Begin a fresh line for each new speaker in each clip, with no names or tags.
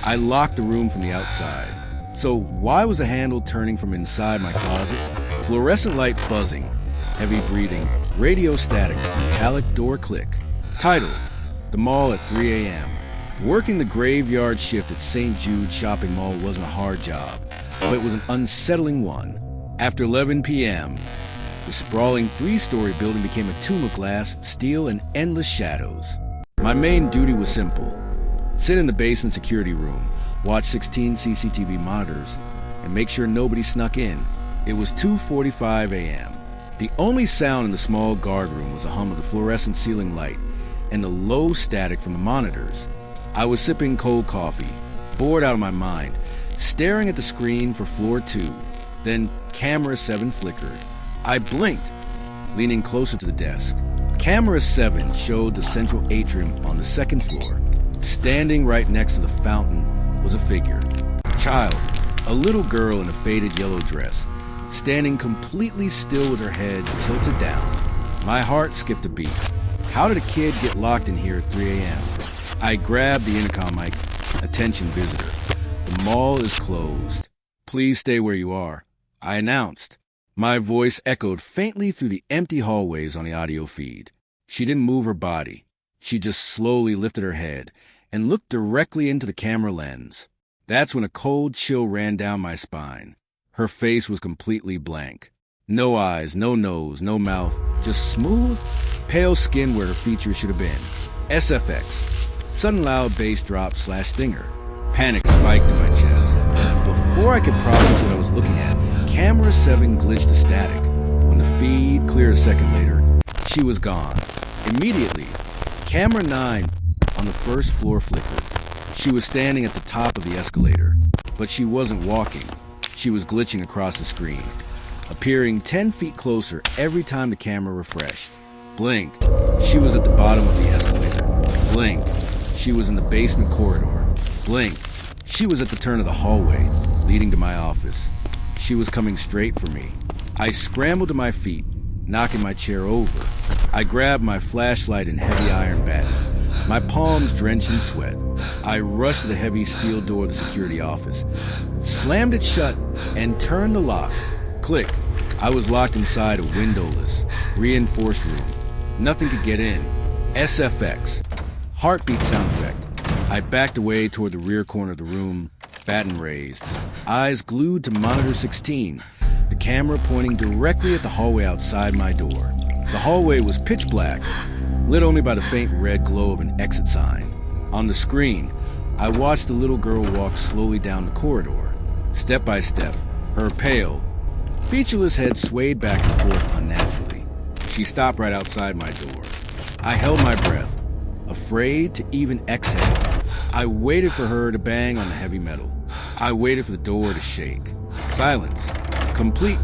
I locked the room from the outside. So why was the handle turning from inside my closet? Fluorescent light buzzing, heavy breathing, radio static, metallic door click. Title: The Mall at 3 a.m. Working the graveyard shift at St. Jude Shopping Mall wasn't a hard job, but it was an unsettling one. After 11 p.m., the sprawling 3-story building became a tomb of glass, steel, and endless shadows. My main duty was simple: sit in the basement security room, watch 16 CCTV monitors, and make sure nobody snuck in. It was 2:45 a.m. The only sound in the small guard room was the hum of the fluorescent ceiling light and the low static from the monitors. I was sipping cold coffee, bored out of my mind, staring at the screen for floor 2. Then camera 7 flickered. I blinked, leaning closer to the desk. Camera 7 showed the central atrium on the 2nd floor. Standing right next to the fountain was a figure. A child, a little girl in a faded yellow dress, standing completely still with her head tilted down. My heart skipped a beat. How did a kid get locked in here at 3 a.m.? I grabbed the intercom mic. Attention visitor. The mall is closed. Please stay where you are, I announced. My voice echoed faintly through the empty hallways on the audio feed. She didn't move her body. She just slowly lifted her head and looked directly into the camera lens. That's when a cold chill ran down my spine. Her face was completely blank. No eyes, no nose, no mouth, just smooth, pale skin where her features should have been. SFX. Sudden loud bass drop / stinger. Panic spiked in my chest. Before I could process what I was looking at, camera 7 glitched to static. When the feed cleared a second later, she was gone. Immediately, camera 9 on the 1st floor flickered. She was standing at the top of the escalator, but she wasn't walking. She was glitching across the screen, appearing 10 feet closer every time the camera refreshed. Blink, she was at the bottom of the escalator. Blink, she was in the basement corridor. Blink, she was at the turn of the hallway leading to my office. She was coming straight for me. I scrambled to my feet, knocking my chair over. I grabbed my flashlight and heavy iron batten, my palms drenched in sweat. I rushed to the heavy steel door of the security office, slammed it shut, and turned the lock. Click. I was locked inside a windowless, reinforced room. Nothing could get in. SFX. Heartbeat sound effect. I backed away toward the rear corner of the room, batten raised, eyes glued to monitor 16, the camera pointing directly at the hallway outside my door. The hallway was pitch black, lit only by the faint red glow of an exit sign. On the screen, I watched the little girl walk slowly down the corridor. Step by step, her pale, featureless head swayed back and forth unnaturally. She stopped right outside my door. I held my breath, afraid to even exhale. I waited for her to bang on the heavy metal. I waited for the door to shake. Silence. Complete,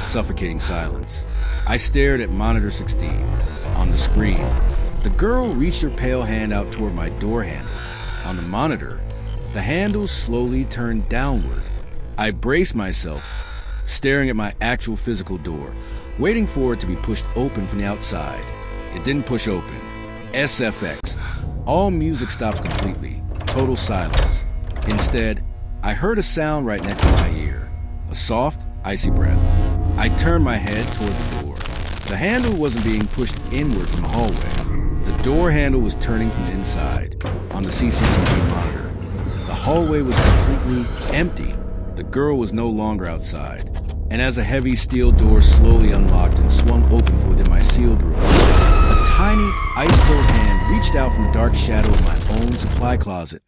suffocating silence. I stared at monitor 16. On the screen, the girl reached her pale hand out toward my door handle. On the monitor, the handle slowly turned downward. I braced myself, staring at my actual physical door, waiting for it to be pushed open from the outside. It didn't push open. SFX. All music stops completely. Total silence. Instead, I heard a sound right next to my ear. A soft, icy breath. I turned my head toward the door. The handle wasn't being pushed inward from the hallway. The door handle was turning from the inside. On the CCTV monitor, the hallway was completely empty. The girl was no longer outside. And as a heavy steel door slowly unlocked and swung open from within my sealed room, a tiny, ice-cold hand reached out from the dark shadow of my own supply closet